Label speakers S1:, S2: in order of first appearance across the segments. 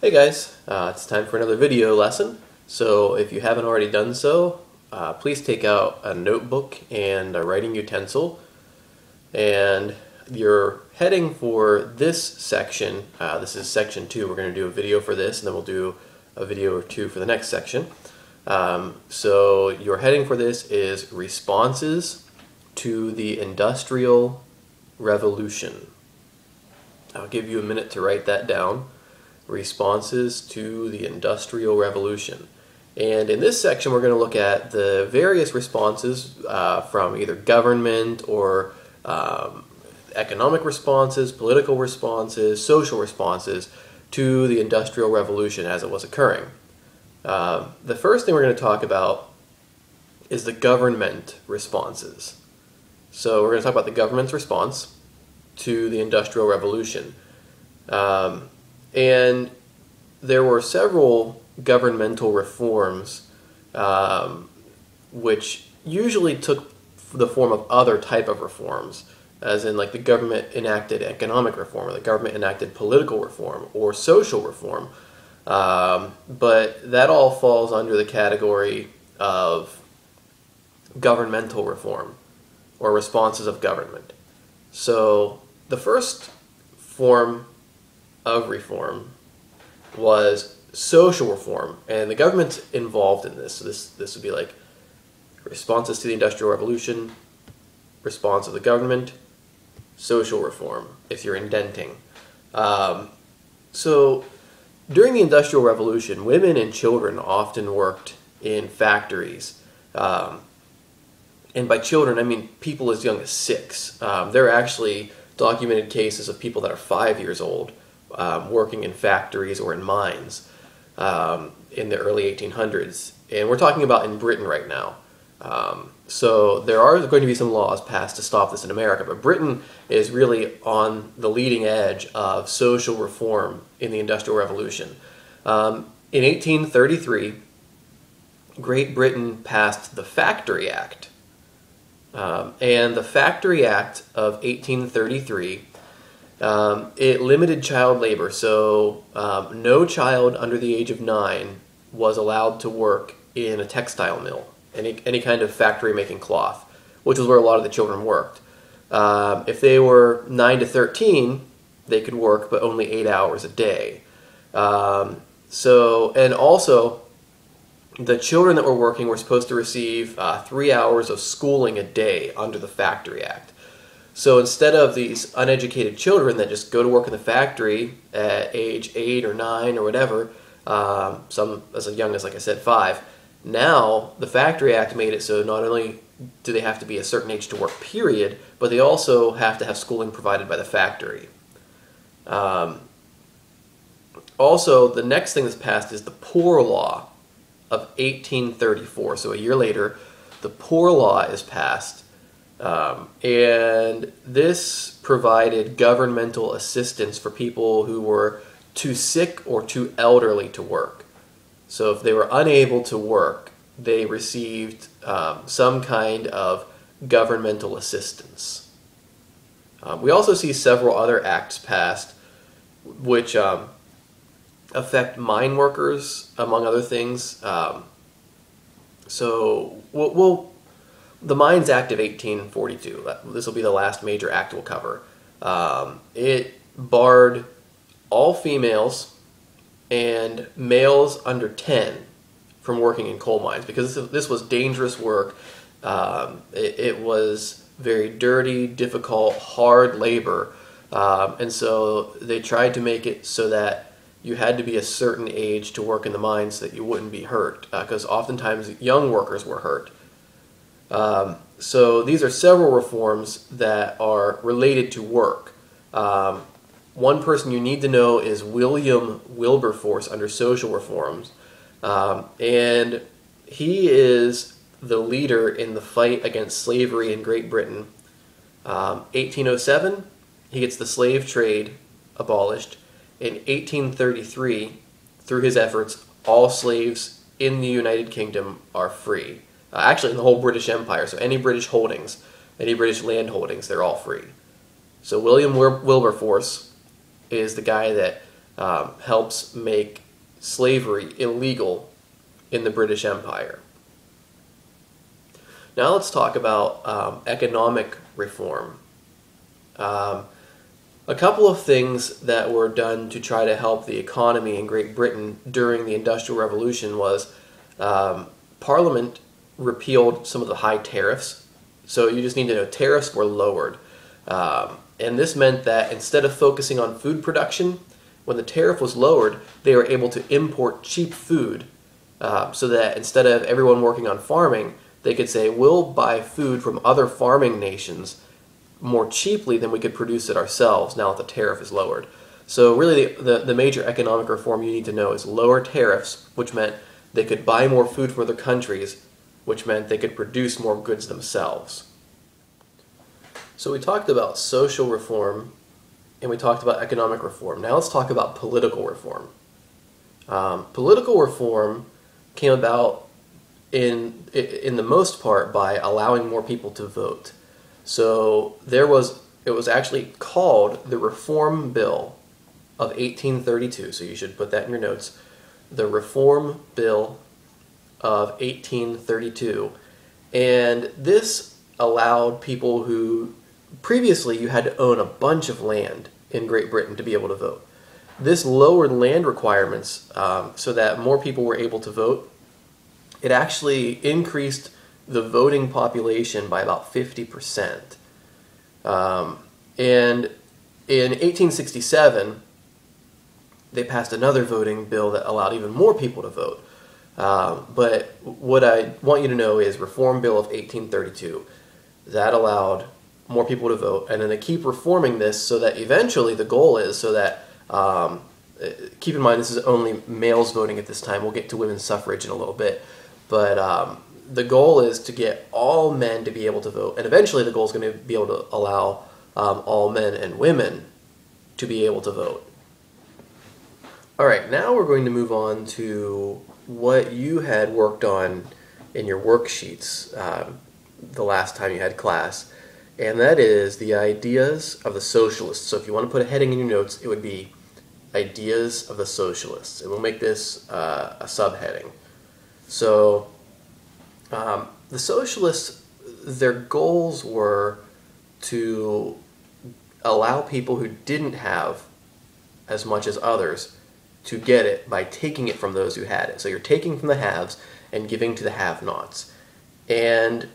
S1: Hey guys, it's time for another video lesson. So if you haven't already done so, please take out a notebook and a writing utensil. And your heading for this section, this is section 2, we're going to do a video for this and then we'll do a video or two for the next section. So your heading for this is Responses to the Industrial Revolution. I'll give you a minute to write that down. Responses to the Industrial Revolution. And in this section we're going to look at the various responses from either government or economic responses, political responses, social responses to the Industrial Revolution as it was occurring. The first thing we're going to talk about is the government responses. So we're going to talk about the government's response to the Industrial Revolution. And there were several governmental reforms which usually took the form of other type of reforms, as in like the government enacted economic reform, or the government enacted political reform, or social reform. But that all falls under the category of governmental reform, or responses of government. So the first form of reform was social reform, and the government's involved in this. So this would be like responses to the Industrial Revolution, response of the government, social reform, if you're indenting. So during the Industrial Revolution, women and children often worked in factories. And by children, I mean people as young as 6. There are actually documented cases of people that are 5 years old working in factories or in mines in the early 1800s. And we're talking about in Britain right now. So there are going to be some laws passed to stop this in America, but Britain is really on the leading edge of social reform in the Industrial Revolution. In 1833, Great Britain passed the Factory Act. And the Factory Act of 1833, it limited child labor, so no child under the age of 9 was allowed to work in a textile mill, any kind of factory making cloth, which is where a lot of the children worked. If they were 9 to 13, they could work, but only 8 hours a day. And also, the children that were working were supposed to receive 3 hours of schooling a day under the Factory Act. So instead of these uneducated children that just go to work in the factory at age 8 or 9 or whatever, some as young as, like I said, 5, now the Factory Act made it so not only do they have to be a certain age to work, period, but they also have to have schooling provided by the factory. Also, the next thing that's passed is the Poor Law of 1834. So a year later, the Poor Law is passed. And this provided governmental assistance for people who were too sick or too elderly to work. So if they were unable to work, they received some kind of governmental assistance. We also see several other acts passed which affect mine workers, among other things. The Mines Act of 1842, this will be the last major act we'll cover. It barred all females and males under 10 from working in coal mines because this was dangerous work. It was very dirty, difficult, hard labor. And so they tried to make it so that you had to be a certain age to work in the mines so that you wouldn't be hurt, because oftentimes young workers were hurt. So these are several reforms that are related to work. One person you need to know is William Wilberforce under social reforms. And he is the leader in the fight against slavery in Great Britain. 1807, he gets the slave trade abolished. In 1833, through his efforts, all slaves in the United Kingdom are free. Actually, in the whole British Empire, so any British holdings, any British land holdings, they're all free. So William Wilberforce is the guy that helps make slavery illegal in the British Empire. Now let's talk about economic reform. A couple of things that were done to try to help the economy in Great Britain during the Industrial Revolution was Parliament repealed some of the high tariffs. So you just need to know tariffs were lowered. And this meant that instead of focusing on food production, when the tariff was lowered, they were able to import cheap food so that instead of everyone working on farming, they could say, we'll buy food from other farming nations more cheaply than we could produce it ourselves now that the tariff is lowered. So really the major economic reform you need to know is lower tariffs, which meant they could buy more food from other countries, which meant they could produce more goods themselves. So we talked about social reform and we talked about economic reform. Now let's talk about political reform. Political reform came about in the most part by allowing more people to vote. So it was actually called the Reform Bill of 1832. So you should put that in your notes. The Reform Bill of 1832. And this allowed people who previously you had to own a bunch of land in Great Britain to be able to vote. This lowered land requirements so that more people were able to vote. It actually increased the voting population by about 50%. And in 1867, they passed another voting bill that allowed even more people to vote. But what I want you to know is Reform Bill of 1832. That allowed more people to vote, and then they keep reforming this so that eventually the goal is so that, keep in mind this is only males voting at this time, we'll get to women's suffrage in a little bit, but the goal is to get all men to be able to vote, and eventually the goal is going to be able to allow all men and women to be able to vote. Alright, now we're going to move on to what you had worked on in your worksheets the last time you had class, and that is the ideas of the socialists. So if you want to put a heading in your notes, it would be Ideas of the Socialists, and we'll make this a subheading. So the socialists, their goals were to allow people who didn't have as much as others to get it by taking it from those who had it. So you're taking from the haves and giving to the have-nots. And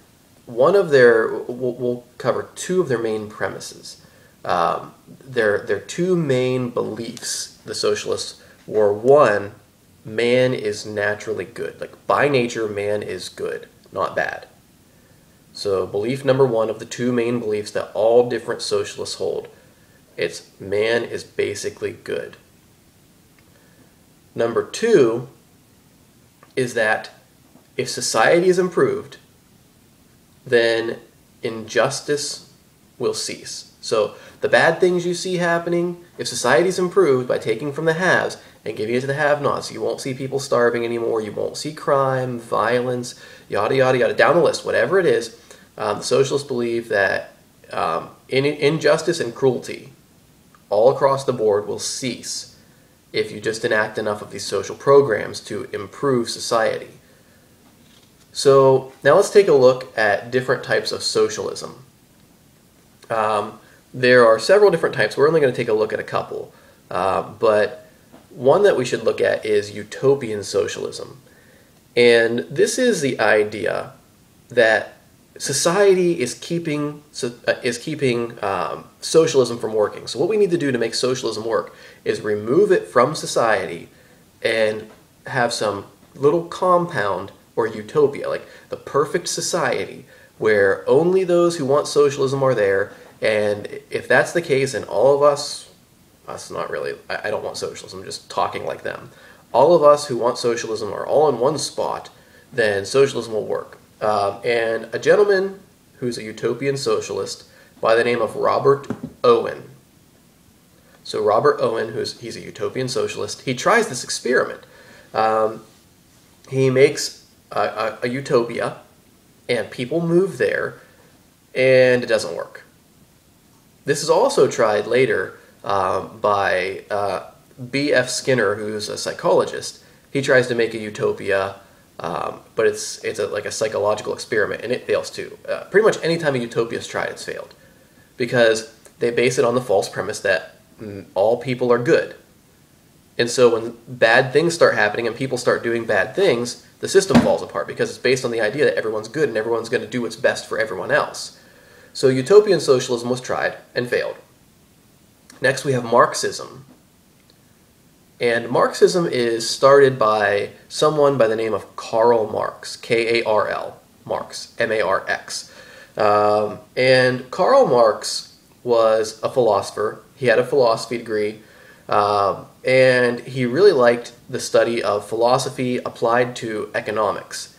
S1: we'll cover two of their main premises. Their two main beliefs, the socialists, were one, man is naturally good. Like by nature, man is good, not bad. So belief number one of the two main beliefs that all different socialists hold, it's man is basically good. Number two is that if society is improved, then injustice will cease. So the bad things you see happening, if society is improved by taking from the haves and giving it to the have-nots, you won't see people starving anymore, you won't see crime, violence, yada, yada, yada, down the list, whatever it is. The socialists believe that injustice and cruelty all across the board will cease if you just enact enough of these social programs to improve society. So now let's take a look at different types of socialism. There are several different types. We're only going to take a look at a couple. But one that we should look at is utopian socialism. And this is the idea that society is keeping socialism from working. So what we need to do to make socialism work is remove it from society and have some little compound or utopia, like the perfect society where only those who want socialism are there. And if that's the case, and all of us not really, I don't want socialism, I'm just talking like them. All of us who want socialism are all in one spot, then socialism will work. And a gentleman who's a utopian socialist by the name of Robert Owen. So Robert Owen, he's a utopian socialist, he tries this experiment. He makes a utopia, and people move there, and it doesn't work. This is also tried later by B.F. Skinner, who's a psychologist, he tries to make a utopia, but it's like a psychological experiment, and it fails too. Pretty much any time a utopia is tried, it's failed, because they base it on the false premise that all people are good. And so when bad things start happening and people start doing bad things, the system falls apart because it's based on the idea that everyone's good and everyone's going to do what's best for everyone else. So utopian socialism was tried and failed. Next we have Marxism. And Marxism is started by someone by the name of Karl Marx, K-A-R-L, Marx, M-A-R-X. And Karl Marx was a philosopher. He had a philosophy degree. And he really liked the study of philosophy applied to economics.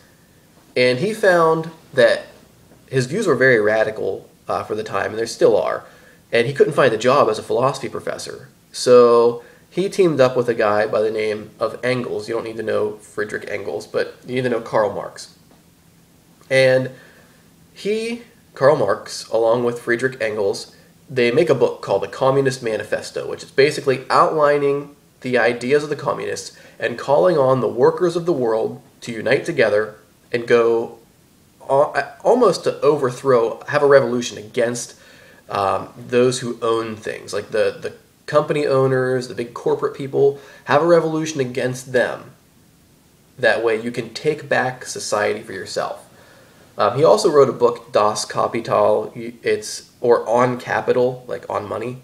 S1: And he found that his views were very radical for the time, and they still are. And he couldn't find a job as a philosophy professor. So he teamed up with a guy by the name of Engels. You don't need to know Friedrich Engels, but you need to know Karl Marx. And Karl Marx, along with Friedrich Engels, they make a book called the Communist Manifesto, which is basically outlining the ideas of the communists and calling on the workers of the world to unite together and go almost to overthrow, have a revolution against those who own things, like the company owners, the big corporate people. Have a revolution against them. That way you can take back society for yourself. He also wrote a book, Das Kapital, or On Capital, like on money.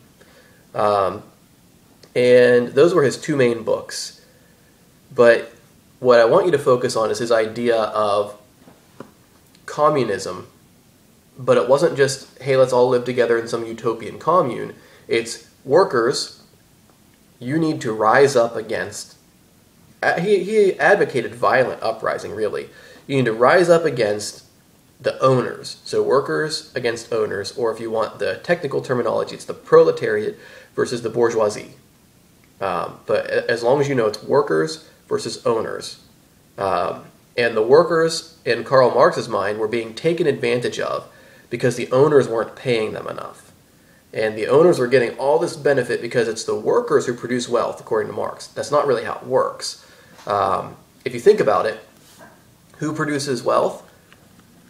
S1: And those were his two main books. But what I want you to focus on is his idea of communism. But it wasn't just, hey, let's all live together in some utopian commune. It's workers, you need to rise up against... He advocated violent uprising, really. You need to rise up against the owners. So workers against owners, or if you want the technical terminology, it's the proletariat versus the bourgeoisie. But as long as you know, it's workers versus owners. And the workers, in Karl Marx's mind, were being taken advantage of because the owners weren't paying them enough. And the owners were getting all this benefit because it's the workers who produce wealth, according to Marx. That's not really how it works. If you think about it, who produces wealth?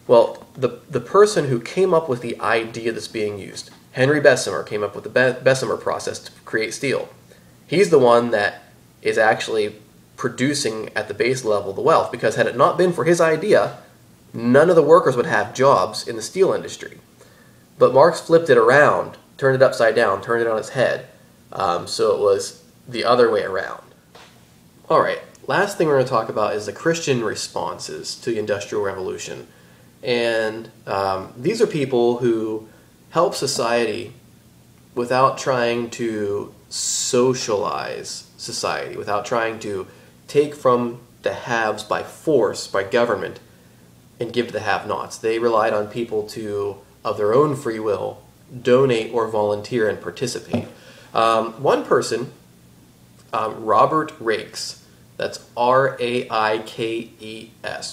S1: Well, the person who came up with the idea that's being used, Henry Bessemer, came up with the Bessemer process to create steel. He's the one that is actually producing at the base level the wealth, because had it not been for his idea, none of the workers would have jobs in the steel industry. But Marx flipped it around, turned it upside down, turned it on its head, so it was the other way around. All right, last thing we're going to talk about is the Christian responses to the Industrial Revolution. And these are people who help society without trying to socialize society, without trying to take from the haves by force, by government, and give to the have-nots. They relied on people to, of their own free will, donate or volunteer and participate. One person, Robert Raikes, that's R-A-I-K-E-S,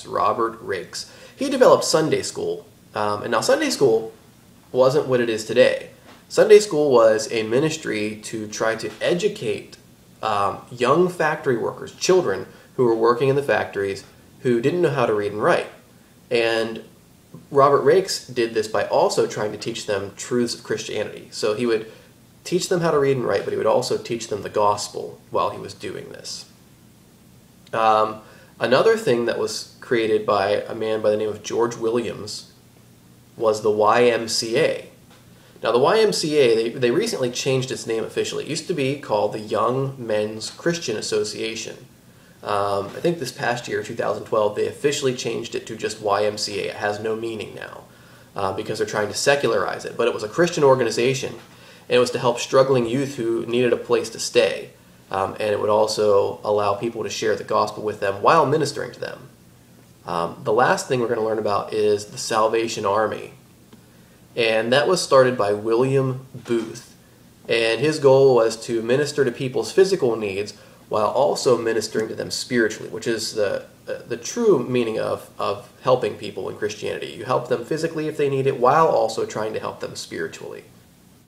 S1: Robert Raikes. He developed Sunday School. And now Sunday School wasn't what it is today. Sunday School was a ministry to try to educate young factory workers, children who were working in the factories who didn't know how to read and write. And Robert Raikes did this by also trying to teach them truths of Christianity. So he would teach them how to read and write, but he would also teach them the gospel while he was doing this. Another thing that was created by a man by the name of George Williams was the YMCA. Now the YMCA, they recently changed its name officially. It used to be called the Young Men's Christian Association. I think this past year, 2012, they officially changed it to just YMCA. It has no meaning now because they're trying to secularize it. But it was a Christian organization, and it was to help struggling youth who needed a place to stay. And it would also allow people to share the gospel with them while ministering to them. The last thing we're going to learn about is the Salvation Army. And that was started by William Booth. And his goal was to minister to people's physical needs while also ministering to them spiritually, which is the true meaning of helping people in Christianity. You help them physically if they need it, while also trying to help them spiritually.